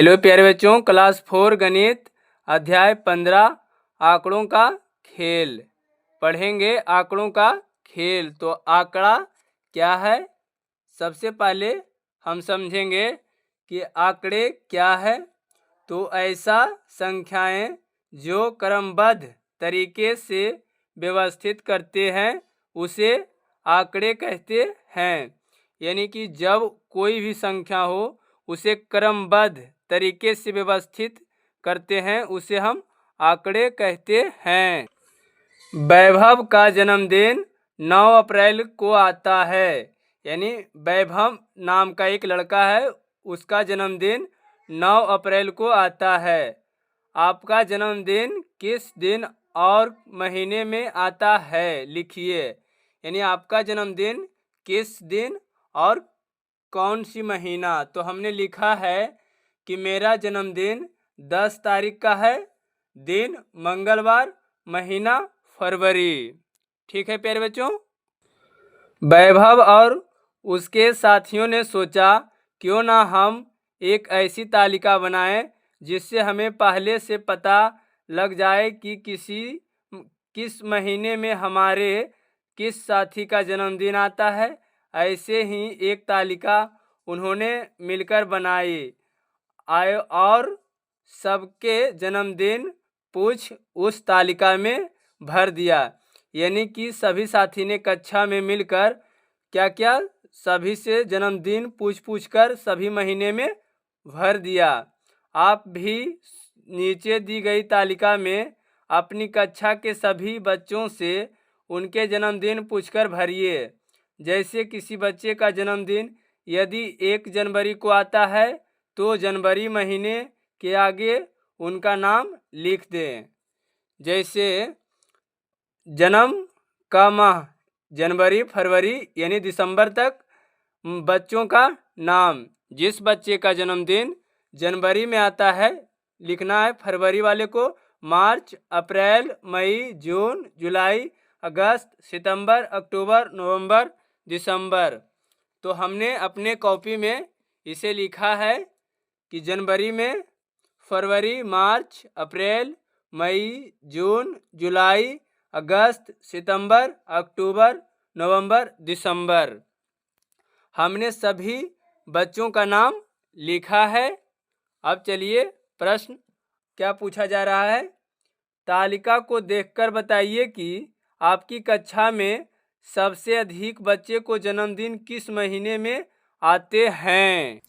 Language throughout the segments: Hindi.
हेलो प्यारे बच्चों, क्लास 4 गणित अध्याय 15 आंकड़ों का खेल पढ़ेंगे। आंकड़ों का खेल। तो आंकड़ा क्या है, सबसे पहले हम समझेंगे कि आंकड़े क्या है। तो ऐसा संख्याएं जो क्रमबद्ध तरीके से व्यवस्थित करते हैं उसे आंकड़े कहते हैं। यानी कि जब कोई भी संख्या हो उसे क्रमबद्ध तरीके से व्यवस्थित करते हैं उसे हम आंकड़े कहते हैं। वैभव का जन्मदिन 9 अप्रैल को आता है। यानी वैभव नाम का एक लड़का है, उसका जन्मदिन 9 अप्रैल को आता है। आपका जन्मदिन किस दिन और महीने में आता है, लिखिए। यानी आपका जन्मदिन किस दिन और कौन सी महीना। तो हमने लिखा है कि मेरा जन्मदिन 10 तारीख का है, दिन मंगलवार, महीना फरवरी। ठीक है प्यारे बच्चों। वैभव और उसके साथियों ने सोचा क्यों ना हम एक ऐसी तालिका बनाएं जिससे हमें पहले से पता लग जाए कि किस महीने में हमारे किस साथी का जन्मदिन आता है। ऐसे ही एक तालिका उन्होंने मिलकर बनाई और सबके जन्मदिन पूछ उस तालिका में भर दिया। यानी कि सभी साथी ने कक्षा में मिलकर क्या क्या सभी से जन्मदिन पूछ कर सभी महीने में भर दिया। आप भी नीचे दी गई तालिका में अपनी कक्षा के सभी बच्चों से उनके जन्मदिन पूछकर भरिए। जैसे किसी बच्चे का जन्मदिन यदि 1 जनवरी को आता है तो जनवरी महीने के आगे उनका नाम लिख दें। जैसे जन्म का माह जनवरी, फरवरी यानी दिसंबर तक बच्चों का नाम। जिस बच्चे का जन्मदिन जनवरी में आता है लिखना है फरवरी वाले को मार्च, अप्रैल, मई, जून, जुलाई, अगस्त, सितंबर, अक्टूबर, नवंबर, दिसंबर। तो हमने अपने कॉपी में इसे लिखा है कि जनवरी में फरवरी, मार्च, अप्रैल, मई, जून, जुलाई, अगस्त, सितंबर, अक्टूबर, नवंबर, दिसंबर। हमने सभी बच्चों का नाम लिखा है। अब चलिए प्रश्न क्या पूछा जा रहा है। तालिका को देखकर बताइए कि आपकी कक्षा में सबसे अधिक बच्चे को जन्मदिन किस महीने में आते हैं।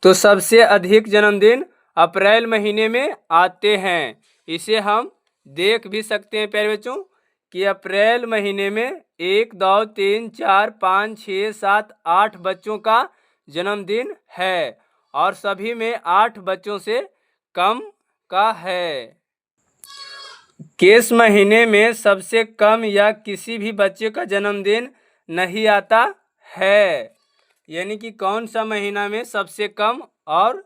तो सबसे अधिक जन्मदिन अप्रैल महीने में आते हैं। इसे हम देख भी सकते हैं प्यारे बच्चों कि अप्रैल महीने में 1, 2, 3, 4, 5, 6, 7, 8 बच्चों का जन्मदिन है और सभी में 8 बच्चों से कम का है। किस महीने में सबसे कम या किसी भी बच्चे का जन्मदिन नहीं आता है। यानी कि कौन सा महीना में सबसे कम और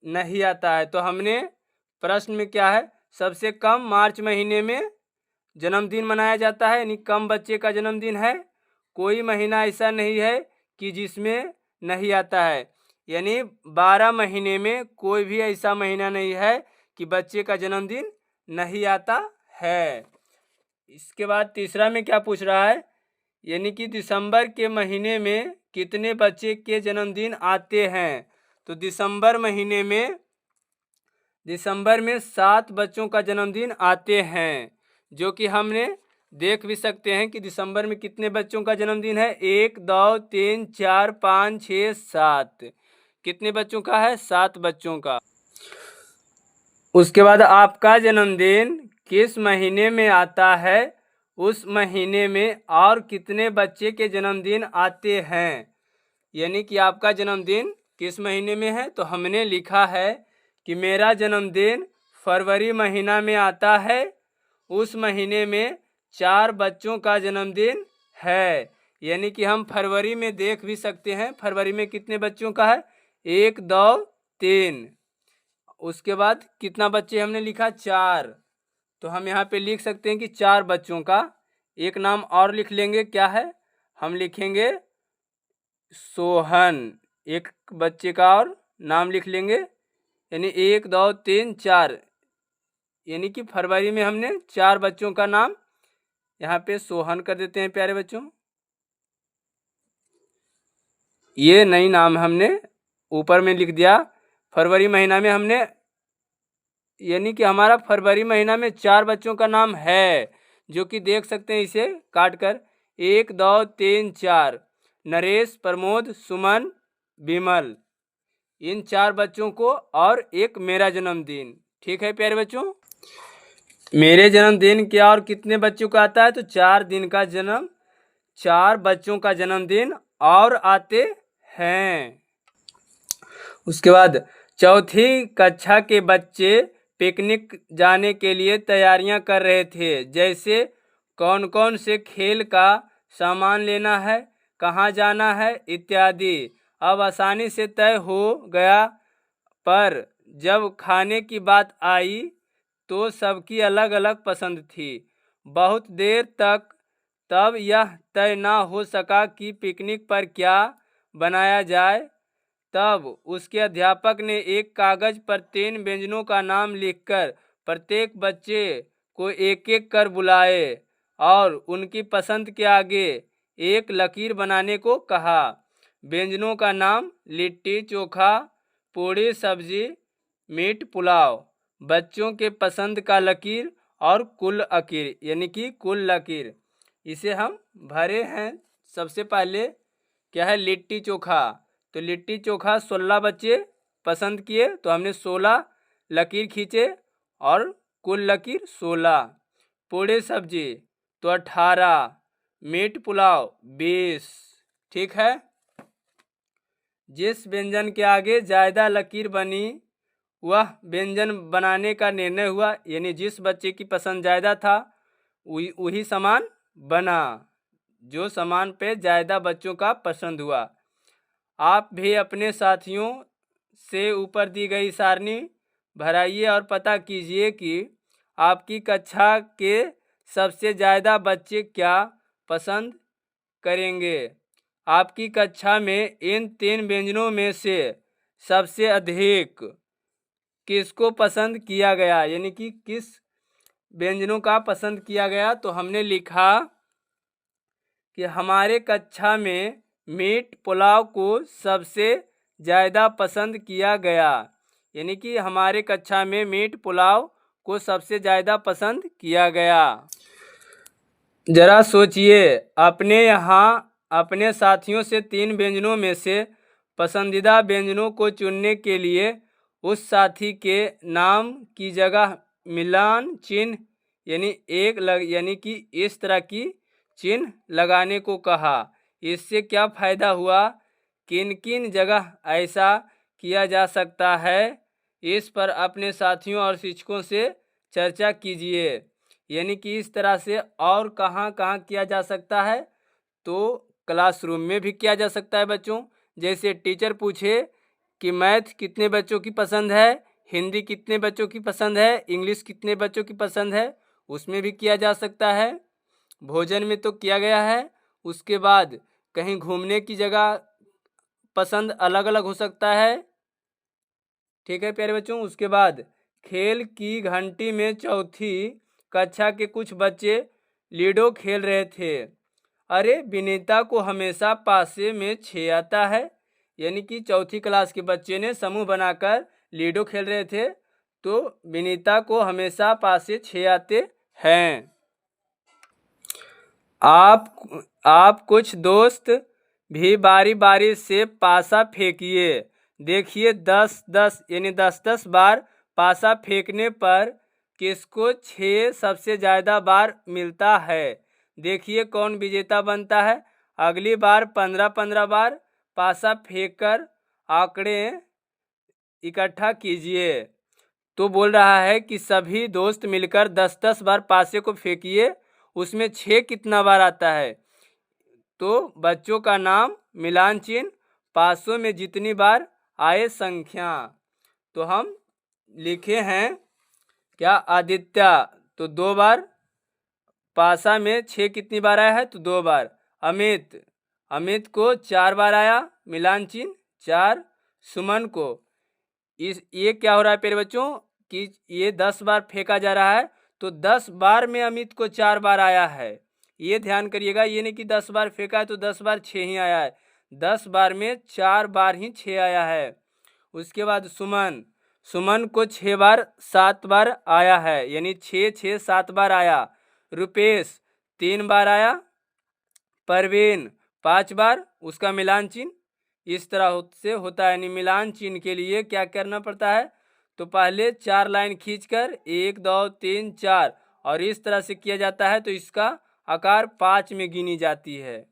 नहीं आता है। तो हमने प्रश्न में क्या है, सबसे कम मार्च महीने में जन्मदिन मनाया जाता है, यानी कम बच्चे का जन्मदिन है। कोई महीना ऐसा नहीं है कि जिसमें नहीं आता है। यानी 12 महीने में कोई भी ऐसा महीना नहीं है कि बच्चे का जन्मदिन नहीं आता है। इसके बाद तीसरा में क्या पूछ रहा है, यानी कि दिसंबर के महीने में कितने बच्चे के जन्मदिन आते हैं। तो दिसंबर में 7 बच्चों का जन्मदिन आते हैं, जो कि हमने देख भी सकते हैं कि दिसंबर में कितने बच्चों का जन्मदिन है। 1, 2, 3, 4, 5, 6, 7। कितने बच्चों का है, 7 बच्चों का। उसके बाद आपका जन्मदिन किस महीने में आता है, उस महीने में और कितने बच्चे के जन्मदिन आते हैं। यानी कि आपका जन्मदिन किस महीने में है। तो हमने लिखा है कि मेरा जन्मदिन फरवरी महीना में आता है, उस महीने में 4 बच्चों का जन्मदिन है। यानी कि हम फरवरी में देख भी सकते हैं फरवरी में कितने बच्चों का है, 1, 2, 3। उसके बाद कितना बच्चे हमने लिखा, 4। तो हम यहाँ पे लिख सकते हैं कि 4 बच्चों का। एक नाम और लिख लेंगे, क्या है, हम लिखेंगे सोहन। एक बच्चे का और नाम लिख लेंगे, यानी 1 2 3 4, यानी कि फरवरी में हमने 4 बच्चों का नाम यहाँ पे सोहन कर देते हैं प्यारे बच्चों। ये नई नाम हमने ऊपर में लिख दिया। फरवरी महीना में हमने, यानी कि हमारा फरवरी महीना में 4 बच्चों का नाम है, जो कि देख सकते हैं इसे काट कर। 1 2 3 4, नरेश, प्रमोद, सुमन, विमल, इन 4 बच्चों को, और एक मेरा जन्मदिन। ठीक है प्यारे बच्चों, मेरे जन्मदिन क्या और कितने बच्चों का आता है? तो 4 दिन का जन्म, 4 बच्चों का जन्मदिन और आते हैं। उसके बाद चौथी कक्षा के बच्चे पिकनिक जाने के लिए तैयारियां कर रहे थे, जैसे कौन कौन से खेल का सामान लेना है, कहाँ जाना है इत्यादि। अब आसानी से तय हो गया, पर जब खाने की बात आई तो सबकी अलग अलग पसंद थी। बहुत देर तक तब यह तय ना हो सका कि पिकनिक पर क्या बनाया जाए। तब उसके अध्यापक ने एक कागज पर 3 व्यंजनों का नाम लिखकर प्रत्येक बच्चे को एक एक कर बुलाए और उनकी पसंद के आगे एक लकीर बनाने को कहा। व्यंजनों का नाम लिट्टी चोखा, पूड़ी सब्जी, मीट पुलाव। बच्चों के पसंद का लकीर और कुल अकीर, यानी कि कुल लकीर, इसे हम भरे हैं। सबसे पहले क्या है? लिट्टी चोखा। तो लिट्टी चोखा 16 बच्चे पसंद किए, तो हमने 16 लकीर खींचे और कुल लकीर 16। पूड़ी सब्जी तो 18, मीट पुलाव 20। ठीक है, जिस व्यंजन के आगे ज़्यादा लकीर बनी वह व्यंजन बनाने का निर्णय हुआ, यानी जिस बच्चे की पसंद ज़्यादा था वही सामान बना, जो सामान पे ज़्यादा बच्चों का पसंद हुआ। आप भी अपने साथियों से ऊपर दी गई सारणी भराइए और पता कीजिए कि आपकी कक्षा के सबसे ज़्यादा बच्चे क्या पसंद करेंगे। आपकी कक्षा में इन 3 व्यंजनों में से सबसे अधिक किसको पसंद किया गया, यानी कि किस व्यंजनों का पसंद किया गया। तो हमने लिखा कि हमारे कक्षा में मीट पुलाव को सबसे ज़्यादा पसंद किया गया, यानी कि हमारे कक्षा में मीट पुलाव को सबसे ज़्यादा पसंद किया गया। ज़रा सोचिए, अपने यहाँ अपने साथियों से 3 व्यंजनों में से पसंदीदा व्यंजनों को चुनने के लिए उस साथी के नाम की जगह मिलान चिन्ह, यानी कि इस तरह की चिन्ह लगाने को कहा। इससे क्या फ़ायदा हुआ, किन किन जगह ऐसा किया जा सकता है, इस पर अपने साथियों और शिक्षकों से चर्चा कीजिए। यानी कि इस तरह से और कहाँ कहाँ किया जा सकता है, तो क्लासरूम में भी किया जा सकता है बच्चों। जैसे टीचर पूछे कि मैथ कितने बच्चों की पसंद है, हिंदी कितने बच्चों की पसंद है, इंग्लिश कितने बच्चों की पसंद है, उसमें भी किया जा सकता है। भोजन में तो किया गया है। उसके बाद कहीं घूमने की जगह पसंद अलग अलग हो सकता है। ठीक है प्यारे बच्चों, उसके बाद खेल की घंटी में चौथी कक्षा के कुछ बच्चे लूडो खेल रहे थे। अरे विनीता को हमेशा पासे में 6 आता है, यानी कि चौथी क्लास के बच्चे ने समूह बनाकर लूडो खेल रहे थे, तो विनीता को हमेशा पासे 6 आते हैं। आप कुछ दोस्त भी बारी बारी से पासा फेंकिए। देखिए 10-10 यानी 10-10 बार पासा फेंकने पर किसको 6 सबसे ज़्यादा बार मिलता है। देखिए कौन विजेता बनता है। अगली बार 15-15 बार पासा फेंककर आंकड़े इकट्ठा कीजिए। तो बोल रहा है कि सभी दोस्त मिलकर 10-10 बार पासे को फेंकिए, उसमें 6 कितना बार आता है। तो बच्चों का नाम, मिलान चिन्ह, पासों में जितनी बार आए संख्या। तो हम लिखे हैं क्या, आदित्य तो 2 बार, पासा में 6 कितनी बार आया है तो 2 बार। अमित को 4 बार आया, मिलान चिन्ह 4। सुमन को इस ये क्या हो रहा है प्यारे बच्चों कि ये 10 बार फेंका जा रहा है, तो 10 बार में अमित को 4 बार आया है। ये ध्यान करिएगा, ये नहीं कि 10 बार फेंका है तो 10 बार 6 ही आया है, 10 बार में 4 बार ही 6 आया है। उसके बाद सुमन को 6 बार 7 बार आया है, यानी 6 6 7 बार आया। रुपेश 3 बार आया। परवीन 5 बार, उसका मिलान चिन्ह इस तरह से होता है। यानी मिलान चिन्ह के लिए क्या करना पड़ता है, तो पहले 4 लाइन खींचकर 1 2 3 4 और इस तरह से किया जाता है, तो इसका आकार 5 में गिनी जाती है।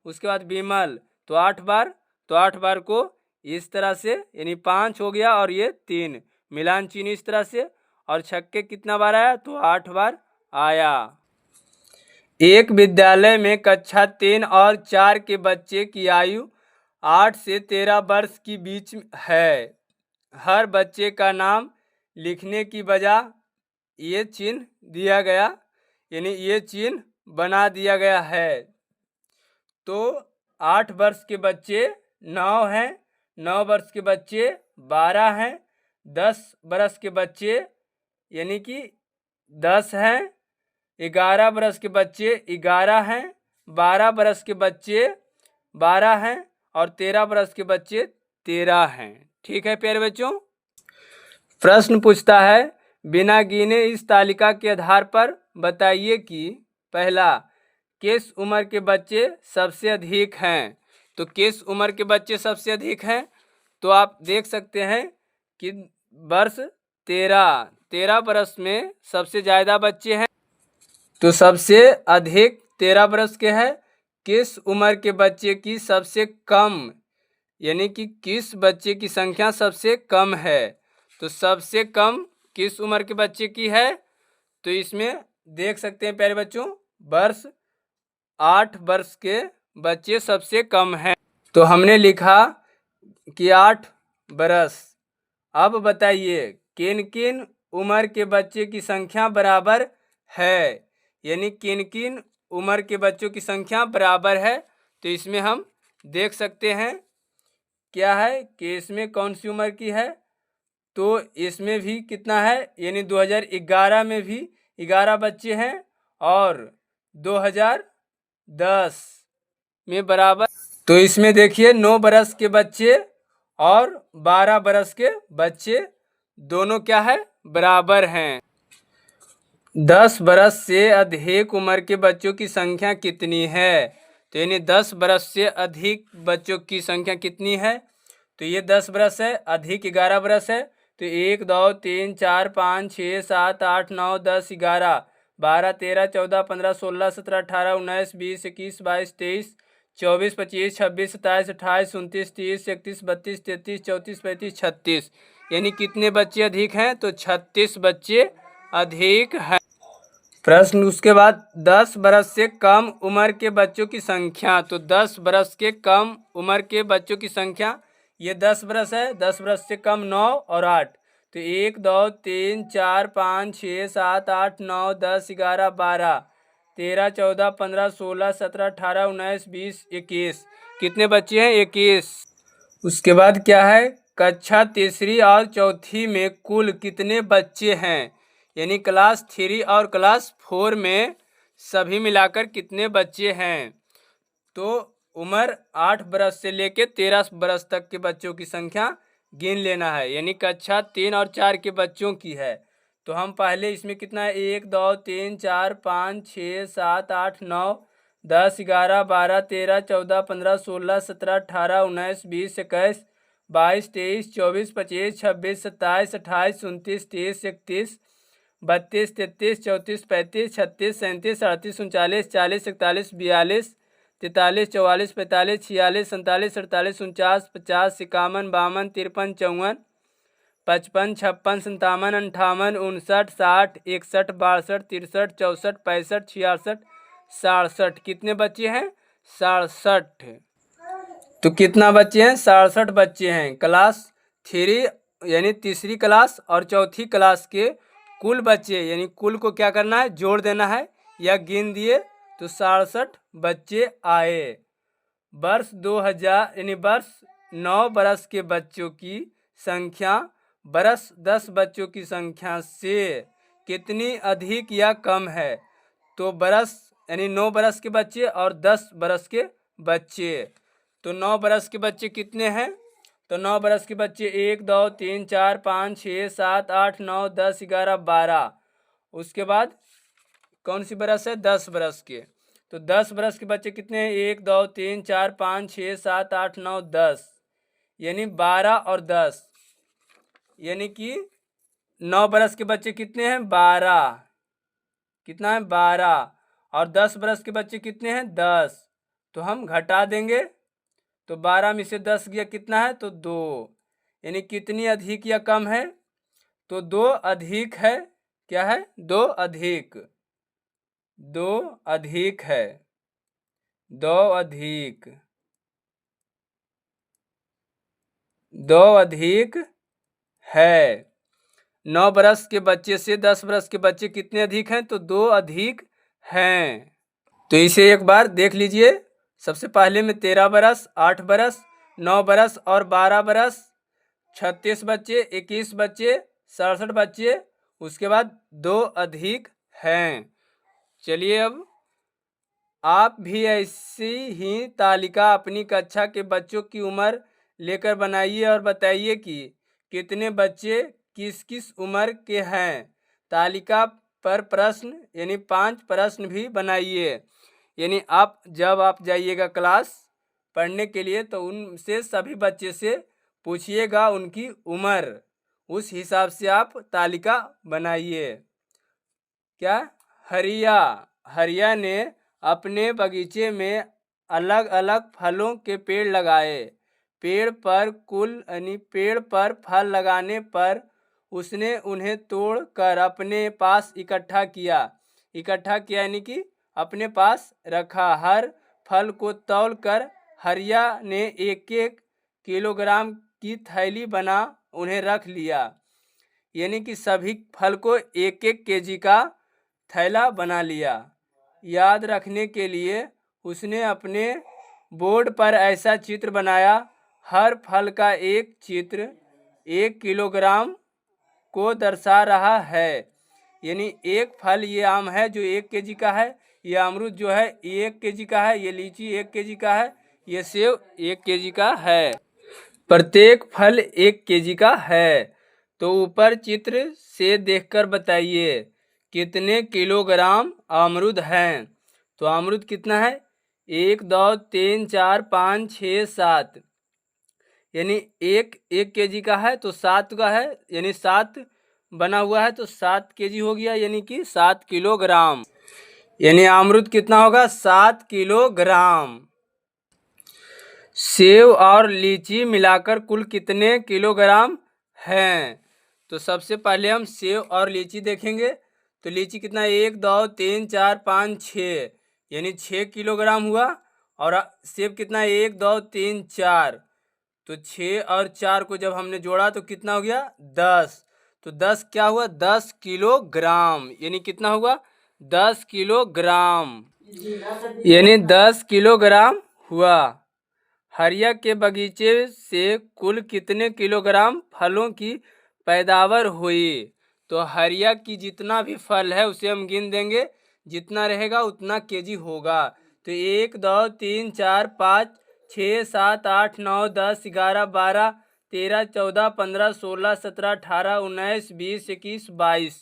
उसके बाद विमल तो 8 बार, तो 8 बार को इस तरह से, यानी 5 हो गया और ये 3, मिलान चिन्ह इस तरह से। और छक्के कितना बार आया, तो 8 बार आया। एक विद्यालय में कक्षा 3 और 4 के बच्चे की आयु 8 से 13 वर्ष के बीच है। हर बच्चे का नाम लिखने की बजाय ये चिन्ह दिया गया, यानी ये चिन्ह बना दिया गया है। तो 8 वर्ष के बच्चे 9 हैं, 9 वर्ष के बच्चे 12 हैं, 10 वर्ष के बच्चे यानी कि 10 हैं, 11 बरस के बच्चे 11 हैं, 12 बरस के बच्चे 12 हैं और 13 बरस के बच्चे 13 हैं। ठीक है प्यारे बच्चों। प्रश्न पूछता है, बिना गिने इस तालिका के आधार पर बताइए कि पहला, किस उम्र के बच्चे सबसे अधिक हैं। तो किस उम्र के बच्चे सबसे अधिक हैं, तो आप देख सकते हैं कि वर्ष 13 बरस में सबसे ज़्यादा बच्चे हैं, तो सबसे अधिक 13 बरस के हैं। किस उम्र के बच्चे की सबसे कम, यानी कि किस बच्चे की संख्या सबसे कम है, तो सबसे कम किस उम्र के बच्चे की है, तो इसमें देख सकते हैं प्यारे बच्चों, वर्ष 8 वर्ष के बच्चे सबसे कम हैं। तो हमने लिखा कि 8 बरस। अब बताइए किन किन उम्र के बच्चे की संख्या बराबर है, यानी किन किन उम्र के बच्चों की संख्या बराबर है। तो इसमें हम देख सकते हैं क्या है कि इसमें कौन सी उम्र की है, तो इसमें भी कितना है, यानी 2011 में भी 11 बच्चे हैं और 2010 में बराबर। तो इसमें देखिए 9 बरस के बच्चे और 12 बरस के बच्चे दोनों क्या है, बराबर हैं। 10 बरस से अधिक उम्र के बच्चों की संख्या कितनी है, तो यानी 10 बरस से अधिक बच्चों की संख्या कितनी है, तो ये 10 बरस है, अधिक 11 बरस है, तो 1 2 3 4 5 6 7 8 9 10 11 12 13 14 15 16 17 18 19 20 21 22 23 24 25 26 27 28 29 30 31 32 33 34 35 36, यानी कितने बच्चे अधिक हैं, तो 36 बच्चे अधिक हैं। प्रश्न उसके बाद 10 बरस से कम उम्र के बच्चों की संख्या, तो 10 बरस के कम उम्र के बच्चों की संख्या, ये 10 बरस है, 10 बरस से कम 9 और 8, तो 1 2 3 4 5 6 7 8 9 10 11 12 13 14 15 16 17 18 19 20 21, कितने बच्चे हैं, 21। उसके बाद क्या है, कक्षा 3 और 4 में कुल कितने बच्चे हैं, यानी क्लास 3 और क्लास 4 में सभी मिलाकर कितने बच्चे हैं। तो उम्र 8 बरस से लेकर 13 बरस तक के बच्चों की संख्या गिन लेना है, यानी कक्षा 3 और 4 के बच्चों की है। तो हम पहले इसमें कितना है, 1 2 3 4 5 6 7 8 9 10 11 12 13 14 15 16 17 18 19 20 21 22 23 24 25 26 27 28 29 30 31 32 33 34 35 36 37 38 39 40 41 42 43 44 45 46 47 48 49 50 51 52 53 54 55 56 57 58 59 60 61 62 63 64 65 66 67, कितने बच्चे हैं, 67। तो कितना बच्चे हैं, 67 बच्चे हैं। क्लास 3 यानी तीसरी क्लास और चौथी क्लास के कुल बच्चे, यानी कुल को क्या करना है, जोड़ देना है या गिन दिए, तो 67 बच्चे आए। वर्ष 2000 यानी वर्ष 9 बरस के बच्चों की संख्या बरस 10 बच्चों की संख्या से कितनी अधिक या कम है? तो बरस यानी 9 बरस के बच्चे और 10 बरस के बच्चे। तो 9 बरस के बच्चे कितने हैं? तो 9 बरस के बच्चे 1 2 3 4 5 6 7 8 9 10 11 12। उसके बाद कौन सी बरस है? 10 बरस के। तो 10 बरस के बच्चे कितने हैं? 1 2 3 4 5 6 7 8 9 10, यानी 12 और 10, यानी कि 9 बरस के बच्चे कितने हैं? 12। कितना है? 12। और 10 बरस के बच्चे कितने हैं? 10। तो हम घटा देंगे, तो 12 में से 10 गया, कितना है? तो 2। यानी कितनी अधिक या कम है? तो 2 अधिक है। क्या है? 2 अधिक। 2 अधिक है। 2 अधिक। 2 अधिक है। 9 बरस के बच्चे से 10 बरस के बच्चे कितने अधिक हैं? तो 2 अधिक हैं। तो इसे एक बार देख लीजिए। सबसे पहले में 13 बरस, 8 बरस, 9 बरस और 12 बरस, 36 बच्चे, 21 बच्चे, 67 बच्चे। उसके बाद 2 अधिक हैं। चलिए अब आप भी ऐसी ही तालिका अपनी कक्षा के बच्चों की उम्र लेकर बनाइए और बताइए कि कितने बच्चे किस किस उम्र के हैं। तालिका पर प्रश्न यानी 5 प्रश्न भी बनाइए। यानी जब आप जाइएगा क्लास पढ़ने के लिए तो उनसे सभी बच्चे से पूछिएगा उनकी उम्र, उस हिसाब से आप तालिका बनाइए। क्या? हरिया ने अपने बगीचे में अलग अलग फलों के पेड़ लगाए। पेड़ पर फल लगाने पर उसने उन्हें तोड़कर अपने पास इकट्ठा किया यानी कि अपने पास रखा। हर फल को तौलकर हरिया ने 1-1 किलोग्राम की थैली बना उन्हें रख लिया। यानी कि सभी फल को 1-1 केजी का थैला बना लिया। याद रखने के लिए उसने अपने बोर्ड पर ऐसा चित्र बनाया। हर फल का एक चित्र 1 किलोग्राम को दर्शा रहा है। यानी एक फल ये आम है जो 1 केजी का है, ये अमरूद जो है 1 केजी का है, ये लीची 1 केजी का है, ये सेब 1 केजी का है। प्रत्येक फल 1 केजी का है। तो ऊपर चित्र से देखकर बताइए कितने किलोग्राम अमरूद हैं। तो अमरूद कितना है? 1 2 3 4 5 6 7, यानी 1 केजी का है तो 7 का है, यानी 7 बना हुआ है तो 7 केजी हो गया, यानी कि 7 किलोग्राम। यानी अमरूद कितना होगा? 7 किलोग्राम। सेब और लीची मिलाकर कुल कितने किलोग्राम हैं? तो सबसे पहले हम सेब और लीची देखेंगे। तो लीची कितना? 1 2 3 4 5 6, यानी 6 किलोग्राम हुआ। और सेब कितना? 1 2 3 4, तो 6 और 4 को जब हमने जोड़ा तो कितना हो गया? 10। तो 10 क्या हुआ? 10 किलोग्राम। यानी कितना हुआ? 10 किलोग्राम, यानी 10 किलोग्राम हुआ। हरिया के बगीचे से कुल कितने किलोग्राम फलों की पैदावार हुई? तो हरिया की जितना भी फल है उसे हम गिन देंगे, जितना रहेगा उतना केजी होगा। तो 1 2 3 4 5 6 7 8 9 10 11 12 13 14 15 16 17 18 19 20 21 22,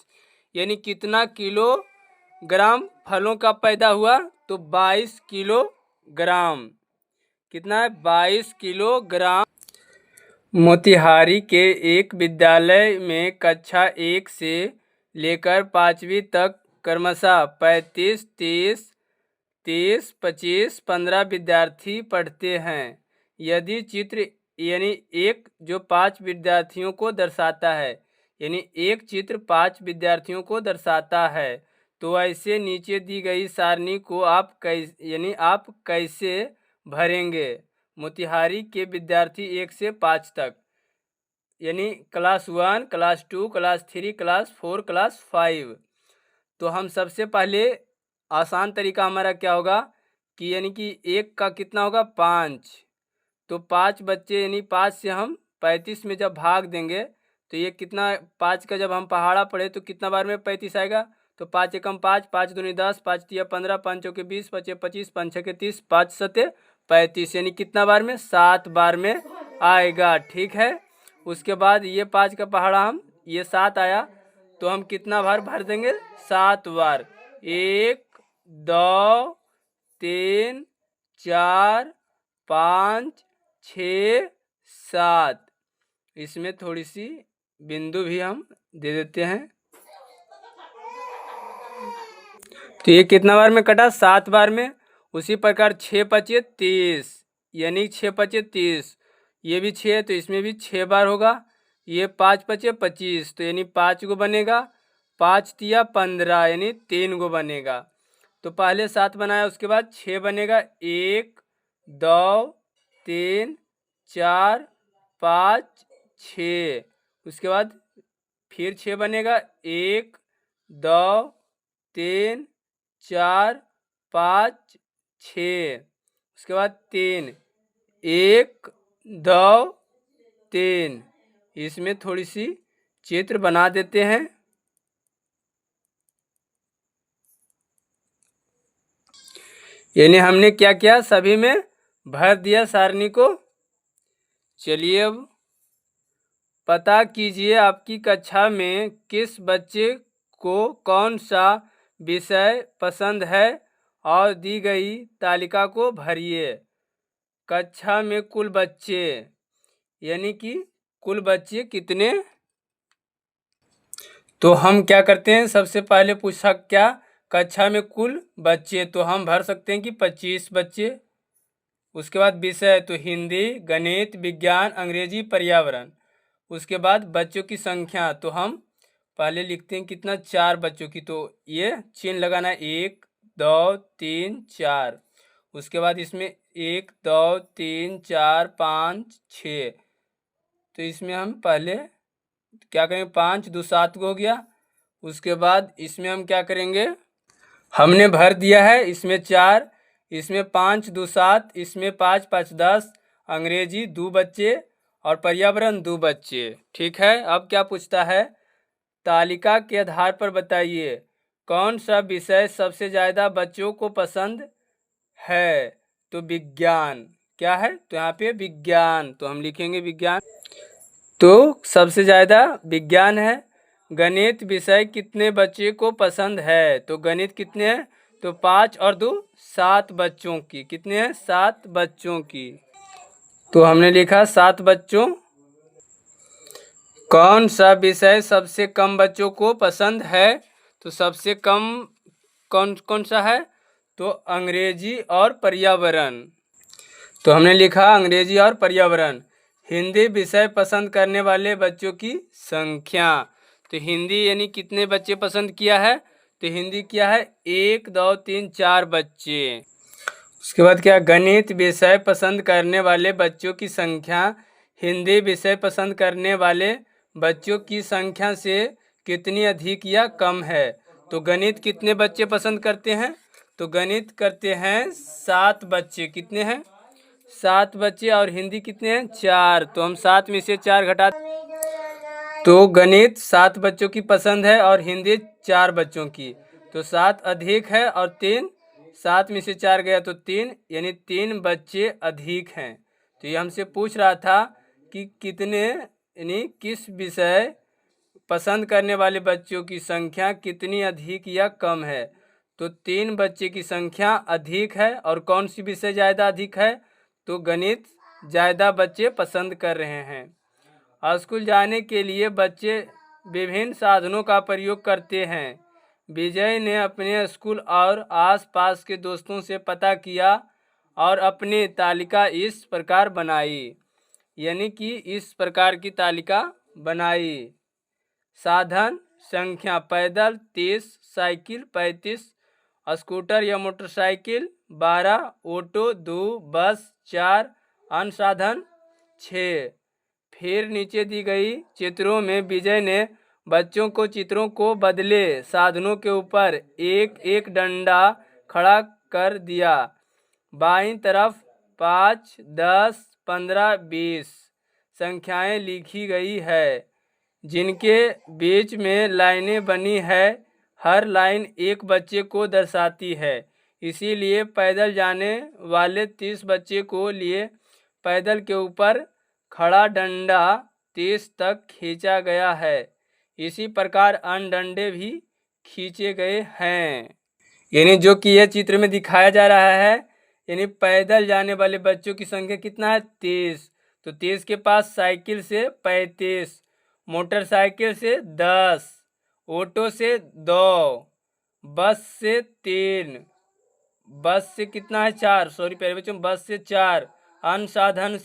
यानी कितना किलोग्राम फलों का पैदा हुआ? तो 22 किलोग्राम। कितना है? 22 किलोग्राम। मोतिहारी के एक विद्यालय में कक्षा 1 से लेकर 5वीं तक क्रमशः 35 30 30 25 15 विद्यार्थी पढ़ते हैं। यदि चित्र यानी एक जो 5 विद्यार्थियों को दर्शाता है, यानी एक चित्र 5 विद्यार्थियों को दर्शाता है, तो ऐसे नीचे दी गई सारणी को आप कैसे भरेंगे? मोतिहारी के विद्यार्थी 1 से 5 तक, यानी class 1 class 2 class 3 class 4 class 5। तो हम सबसे पहले आसान तरीका हमारा क्या होगा कि यानी कि 1 का कितना होगा? 5। तो 5 बच्चे यानी 5 से हम 35 में जब भाग देंगे तो ये कितना, 5 का जब हम पहाड़ा पढ़े तो कितना बार में 35 आएगा, तो 5 एकम 5, 5 दूनी 10, 5 तिया 15, 5 चौके 20, 5 25, 5 छके 30, 5 सते 35, यानी कितना बार में, 7 बार में आएगा। ठीक है, उसके बाद ये 5 का पहाड़ा हम, ये 7 आया तो हम कितना बार भर देंगे, 7 बार। 1 2 3 4 5 6 7, इसमें थोड़ी सी बिंदु भी हम दे देते हैं। तो ये कितना बार में कटा, 7 बार में। उसी प्रकार 6 पचे 30, यानी 6 पचे 30, ये भी 6 तो इसमें भी 6 बार होगा। ये 5 पचे 25, तो यानी 5 गो बनेगा। 5 तिया 15, यानी 3 गो बनेगा। तो पहले 7 बनाया, उसके बाद 6 बनेगा। 1 2 3 4 5 6, उसके बाद फिर 6 बनेगा। 1 2 3 4 5 6, उसके बाद 3, 1 2 3, इसमें थोड़ी सी चित्र बना देते हैं। यानी हमने क्या किया, सभी में भर दिया सारणी को। चलिए अब पता कीजिए आपकी कक्षा में किस बच्चे को कौन सा विषय पसंद है और दी गई तालिका को भरिए। कक्षा में कुल बच्चे, यानी कि कुल बच्चे कितने। तो हम क्या करते हैं, सबसे पहले पूछा क्या, कक्षा में कुल बच्चे, तो हम भर सकते हैं कि 25 बच्चे। उसके बाद विषय, तो हिंदी, गणित, विज्ञान, अंग्रेजी, पर्यावरण। उसके बाद बच्चों की संख्या, तो हम पहले लिखते हैं कितना, 4 बच्चों की, तो ये चिन्ह लगाना है, 1 2 3 4। उसके बाद इसमें 1 2 3 4 5 6, तो इसमें हम पहले क्या करेंगे, 5 2 7 को हो गया। उसके बाद इसमें हम क्या करेंगे, हमने भर दिया है इसमें 4, इसमें 5 2 7, इसमें 5 5 10, अंग्रेजी 2 बच्चे और पर्यावरण 2 बच्चे। ठीक है, अब क्या पूछता है, तालिका के आधार पर बताइए कौन सा विषय सबसे ज़्यादा बच्चों को पसंद है। तो विज्ञान, क्या है, तो यहाँ पे विज्ञान, तो हम लिखेंगे विज्ञान, तो सबसे ज़्यादा विज्ञान है। गणित विषय कितने बच्चे को पसंद है, तो गणित कितने हैं, तो 5 और 2 7 बच्चों की, कितने हैं, 7 बच्चों की, तो हमने लिखा 7 बच्चों। कौन सा विषय सबसे कम बच्चों को पसंद है, तो सबसे कम कौन कौन सा है, तो अंग्रेजी और पर्यावरण, तो हमने लिखा अंग्रेजी और पर्यावरण। हिंदी विषय पसंद करने वाले बच्चों की संख्या, तो हिंदी यानी कितने बच्चे पसंद किया है, तो हिंदी क्या है, 1 2 3 4 बच्चे। उसके बाद क्या, गणित विषय पसंद करने वाले बच्चों की संख्या हिंदी विषय पसंद करने वाले बच्चों की संख्या से कितनी अधिक या कम है। तो गणित कितने बच्चे पसंद करते हैं, तो गणित करते हैं 7 बच्चे, कितने हैं, 7 बच्चे, और हिंदी कितने हैं, 4, तो हम 7 में से 4 घटा, तो गणित 7 बच्चों की पसंद है और हिंदी 4 बच्चों की, तो 7 अधिक है और 3, 7 में से 4 गया तो 3, यानी 3 बच्चे अधिक हैं। तो ये हमसे पूछ रहा था कि कितने, यानी किस विषय पसंद करने वाले बच्चों की संख्या कितनी अधिक या कम है। तो 3 बच्चे की संख्या अधिक है, और कौन सी विषय ज़्यादा अधिक है, तो गणित ज़्यादा बच्चे पसंद कर रहे हैं। स्कूल जाने के लिए बच्चे विभिन्न साधनों का प्रयोग करते हैं। विजय ने अपने स्कूल और आसपास के दोस्तों से पता किया और अपनी तालिका इस प्रकार बनाई, यानी कि इस प्रकार की तालिका बनाई। साधन संख्या, पैदल 30, साइकिल 35, स्कूटर या मोटरसाइकिल 12, ऑटो 2, बस 4, अन्य साधन 6। फिर नीचे दी गई चित्रों में विजय ने बच्चों को चित्रों को बदले साधनों के ऊपर एक एक डंडा खड़ा कर दिया। बाईं तरफ 5 10 15 20 संख्याएं लिखी गई है। जिनके बीच में लाइनें बनी है, हर लाइन एक बच्चे को दर्शाती है। इसीलिए पैदल जाने वाले 30 बच्चे को लिए पैदल के ऊपर खड़ा डंडा 30 तक खींचा गया है। इसी प्रकार अन्य डंडे भी खींचे गए हैं। यानी जो कि यह चित्र में दिखाया जा रहा है, यानी पैदल जाने वाले बच्चों की संख्या कितना है? 30। तो 30 के पास साइकिल से 35, मोटरसाइकिल से 10, ऑटो से 2, बस से 3, बस से कितना है? 4, सॉरी प्यारे बच्चों, बस से 4, अन्य साधन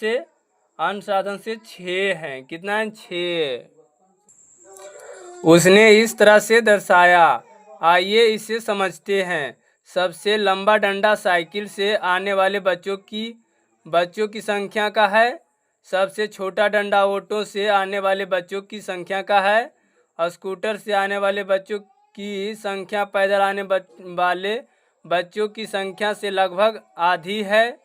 से 6 हैं। कितना है? 6। उसने इस तरह से दर्शाया। आइए इसे समझते हैं। सबसे लंबा डंडा साइकिल से आने वाले बच्चों की संख्या का है। सबसे छोटा डंडा ऑटो से आने वाले बच्चों की संख्या का है। स्कूटर से आने वाले बच्चों की संख्या पैदल आने वाले बच्चों की संख्या से लगभग आधी है।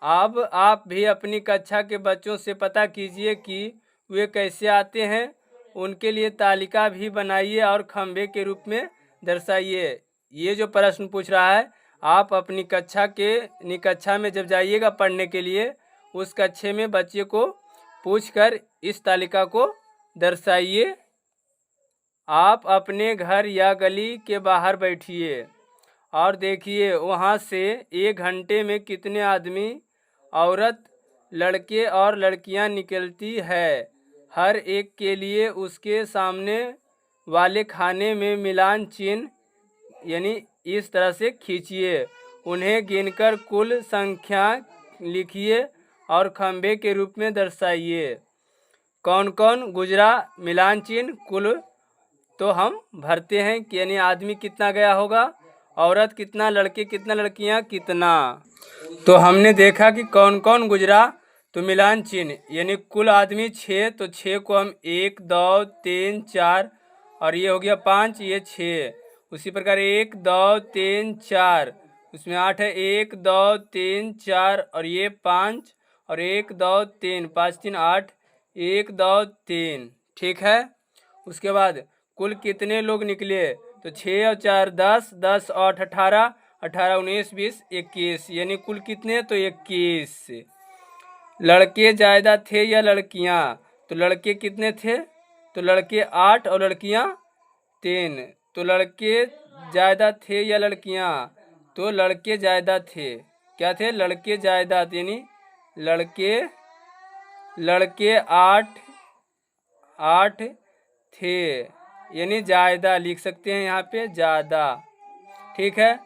अब आप भी अपनी कक्षा के बच्चों से पता कीजिए कि वे कैसे आते हैं। उनके लिए तालिका भी बनाइए और खंभे के रूप में दर्शाइए। ये जो प्रश्न पूछ रहा है, आप अपनी कक्षा में जब जाइएगा पढ़ने के लिए, उस कक्षे में बच्चे को पूछकर इस तालिका को दर्शाइए। आप अपने घर या गली के बाहर बैठिए और देखिए वहाँ से 1 घंटे में कितने आदमी, औरत, लड़के और लड़कियाँ निकलती है। हर एक के लिए उसके सामने वाले खाने में मिलान चिन्ह यानी इस तरह से खींचिए। उन्हें गिनकर कुल संख्या लिखिए और खंभे के रूप में दर्शाइए। कौन कौन गुजरा मिलान चिन्ह कुल तो हम भरते हैं कि यानी आदमी कितना गया होगा, औरत कितना, लड़के कितना, लड़कियां कितना। तो हमने देखा कि कौन कौन गुजरा, तो मिलान चिन्ह यानी कुल आदमी 6, तो 6 को हम 1 2 3 4 और ये हो गया 5, ये 6। उसी प्रकार 1 2 3 4, उसमें 8 है, 1 2 3 4 और ये 5 और 1 2 3, 5 3 8, 1 2 3। ठीक है। उसके बाद कुल कितने लोग निकले, तो 6 और 4 10, 10 8 18, 18 19 20 21, यानी कुल कितने, तो 21। लड़के ज़्यादा थे या लड़कियां, तो लड़के कितने थे, तो लड़के 8 और लड़कियां 3। तो लड़के ज़्यादा थे या लड़कियां, तो लड़के ज़्यादा थे। क्या थे? लड़के ज़्यादा, यानी लड़के 8 थे, यानी ज़्यादा लिख सकते हैं यहाँ पे, ज़्यादा। ठीक है।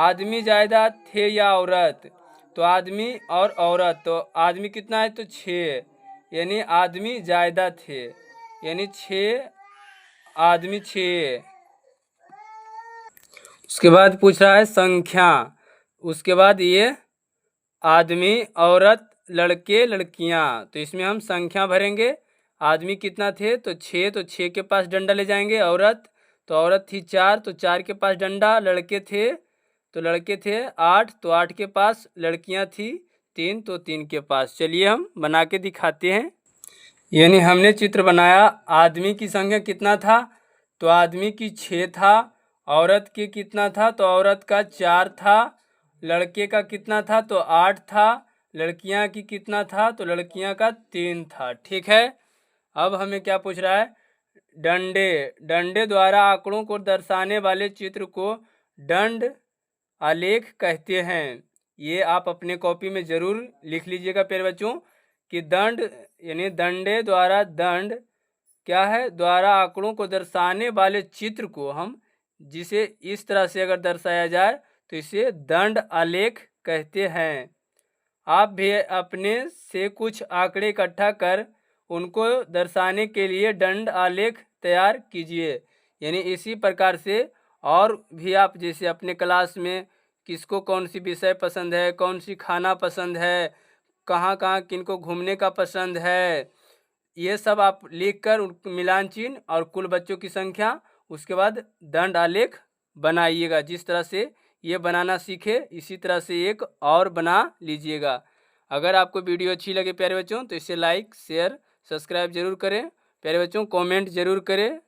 आदमी ज़्यादा थे या औरत, तो आदमी और औरत, तो आदमी कितना है, तो 6, यानी आदमी ज़्यादा थे, यानी 6 आदमी 6। उसके बाद पूछ रहा है संख्या। उसके बाद ये आदमी, औरत, लड़के, लड़कियां, तो इसमें हम संख्या भरेंगे। आदमी कितना थे, तो 6, तो 6 के पास डंडा ले जाएंगे। औरत, तो औरत थी 4, तो 4 के पास डंडा। लड़के थे, तो लड़के थे 8, तो 8 के पास। लड़कियां थी 3, तो 3 के पास। चलिए हम बना के दिखाते हैं। यानी हमने चित्र बनाया। आदमी की संख्या कितना था, तो आदमी की 6 था। औरत की कितना था, तो औरत का 4 था। लड़के का कितना था, तो 8 था। लड़कियां की कितना था, तो लड़कियां का 3 था। ठीक है। अब हमें क्या पूछ रहा है, डंडे द्वारा आंकड़ों को दर्शाने वाले चित्र को दंड आलेख कहते हैं। ये आप अपने कॉपी में जरूर लिख लीजिएगा प्यारे बच्चों कि दंड यानी डंडे द्वारा, दंड क्या है, द्वारा आंकड़ों को दर्शाने वाले चित्र को हम जिसे इस तरह से अगर दर्शाया जाए तो इसे दंड आलेख कहते हैं। आप भी अपने से कुछ आंकड़े इकट्ठा कर उनको दर्शाने के लिए दंड आलेख तैयार कीजिए। यानी इसी प्रकार से और भी आप जैसे अपने क्लास में किसको कौन सी विषय पसंद है, कौन सी खाना पसंद है, कहाँ कहाँ किनको घूमने का पसंद है, ये सब आप लिखकर मिलान चिन्ह और कुल बच्चों की संख्या, उसके बाद दंड आलेख बनाइएगा। जिस तरह से ये बनाना सीखे इसी तरह से एक और बना लीजिएगा। अगर आपको वीडियो अच्छी लगे प्यारे बच्चों तो इसे लाइक, शेयर, सब्सक्राइब जरूर करें। प्यारे बच्चों कमेंट जरूर करें।